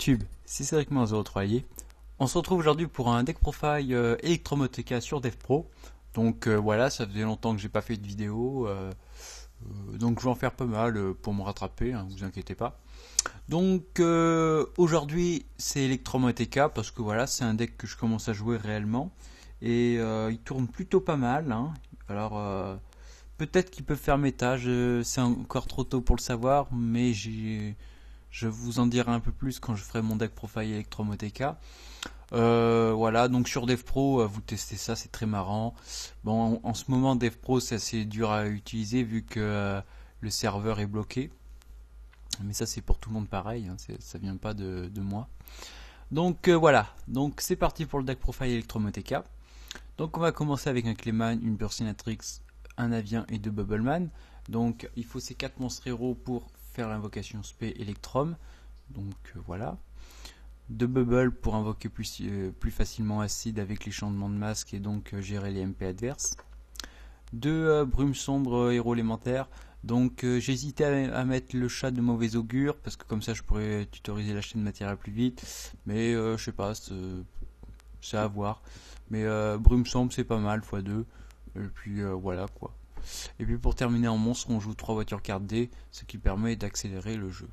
YouTube, c'est Cédric-03. On se retrouve aujourd'hui pour un deck profile Electromoteca sur DevPro. Donc voilà, ça faisait longtemps que j'ai pas fait de vidéo, donc je vais en faire pas mal pour me rattraper, hein, vous inquiétez pas. Donc aujourd'hui c'est Electromoteca parce que voilà, c'est un deck que je commence à jouer réellement et il tourne plutôt pas mal, hein. Alors peut-être qu'il peut faire méta, c'est encore trop tôt pour le savoir, mais je vous en dirai un peu plus quand je ferai mon deck profile Electromoteca. Voilà, donc sur DevPro, vous testez ça, c'est très marrant. Bon, en ce moment, DevPro, c'est assez dur à utiliser vu que le serveur est bloqué. Mais ça, c'est pour tout le monde pareil, hein, ça vient pas de moi. Donc voilà, donc c'est parti pour le deck profile Electromoteca. Donc on va commencer avec un Clayman, une Burstinatrix, un Avien et deux Bubbleman. Donc il faut ces 4 monstres héros pour faire l'invocation spé Electrum. Donc voilà. 2 Bubble pour invoquer plus facilement Acide avec les changements de masque et donc gérer les MP adverses. 2 Brume sombre héros élémentaire. Donc j'hésitais à mettre le chat de mauvais augure parce que comme ça je pourrais tutoriser la chaîne de matériel plus vite. Mais je sais pas, c'est à voir. Mais Brume sombre c'est pas mal, x2. Et puis voilà quoi. Et puis pour terminer en monstre, on joue 3 voitures carte D, ce qui permet d'accélérer le jeu.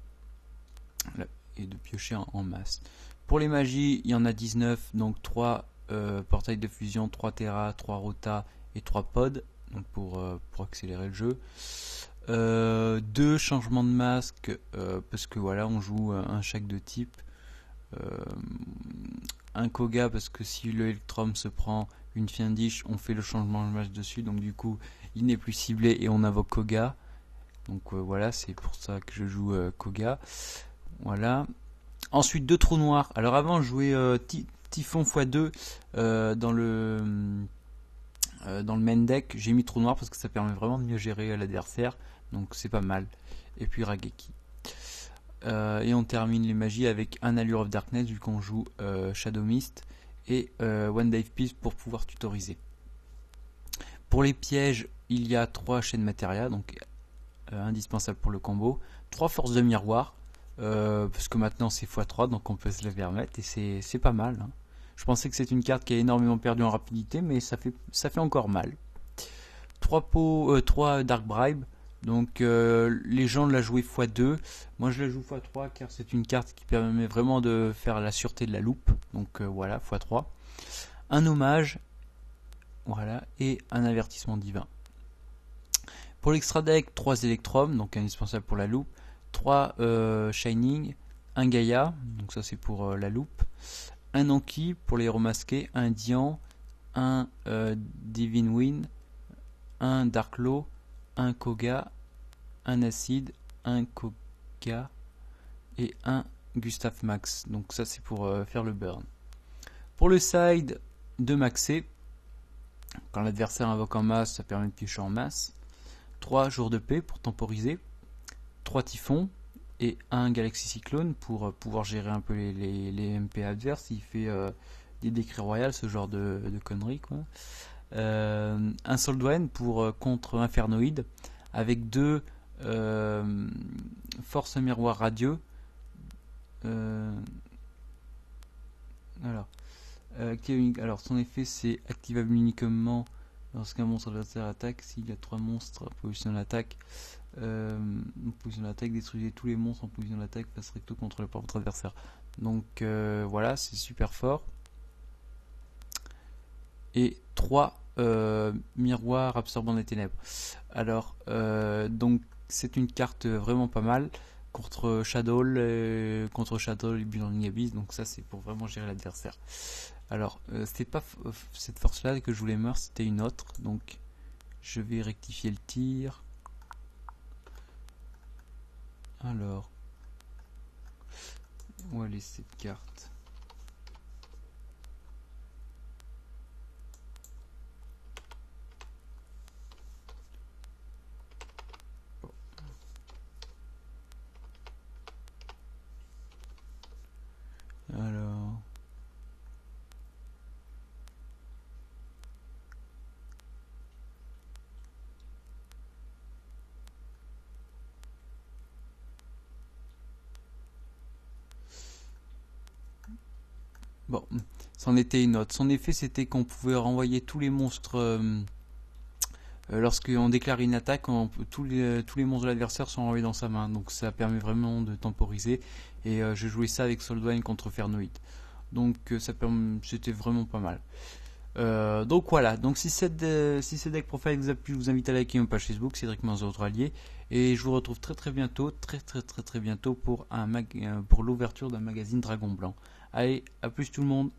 Et de piocher en masse. Pour les magies, il y en a 19, donc 3 portails de fusion, 3 Terra, 3 Rota et 3 Pod, donc pour accélérer le jeu. 2 changements de masque, parce que voilà, on joue un chaque de type. Un Koga, parce que si le Electrum se prend une Fiendish, on fait le changement de masque dessus, donc du coup, il n'est plus ciblé et on invoque Koga. Donc voilà, c'est pour ça que je joue Koga. Voilà. Ensuite 2 trous noirs. Alors avant je jouais Typhon x2 dans le main deck. J'ai mis trou noir parce que ça permet vraiment de mieux gérer l'adversaire. Donc c'est pas mal. Et puis Raigeki. Et on termine les magies avec un Allure of Darkness vu qu'on joue Shadow Mist et One Dive Piece pour pouvoir tutoriser. Pour les pièges, il y a 3 chaînes Materia, donc indispensable pour le combo. 3 forces de miroir. Parce que maintenant c'est x3 donc on peut se les permettre et c'est pas mal, hein. Je pensais que c'est une carte qui a énormément perdu en rapidité mais ça fait encore mal. 3 Dark Bribe, donc les gens la jouent x2, moi je la joue x3 car c'est une carte qui permet vraiment de faire la sûreté de la loupe, donc voilà, x3. Un hommage, voilà, et un avertissement divin. Pour l'extra deck, 3 Electrum, donc indispensable pour la loupe. 3 Shining, un Gaïa, donc ça c'est pour la loupe, un Anki pour les héros masqués, un Dian, un Divine Wind, un Darklo, un Koga, un Acide, un Koga et un Gustave Max, donc ça c'est pour faire le burn. Pour le side, 2 Maxé, quand l'adversaire invoque en masse, ça permet de piocher en masse. 3 jours de paix pour temporiser. 3 typhons et un Galaxy Cyclone pour pouvoir gérer un peu les MP adverses. Il fait des décrets royales, ce genre de conneries quoi. Un Soldwen pour contre Infernoïde avec 2 force miroir radieux. Alors son effet c'est activable uniquement lorsqu'un monstre adversaire attaque. S'il y a 3 monstres en position d'attaque, détruisez tous les monstres en position d'attaque, passe recto contre votre adversaire. Donc voilà, c'est super fort. Et 3 miroirs absorbant les ténèbres. Alors donc c'est une carte vraiment pas mal contre Shadow et Burning Abyss, donc ça c'est pour vraiment gérer l'adversaire. Alors c'était pas cette force là que je voulais meurs, c'était une autre, donc je vais rectifier le tir. Alors où elle est cette carte? Alors Bon, c'en était une autre. Son effet, c'était qu'on pouvait renvoyer tous les monstres. Lorsqu'on déclare une attaque, tous les monstres de l'adversaire sont renvoyés dans sa main. Donc ça permet vraiment de temporiser. Et je jouais ça avec Soldwine contre Fernoid. Donc c'était vraiment pas mal. Donc voilà, donc si ce deck profile vous a plu, je vous invite à liker ma page Facebook, Cédric Manzo3 et je vous retrouve très bientôt, très bientôt pour l'ouverture d'un magazine Dragon Blanc. Allez, à plus tout le monde.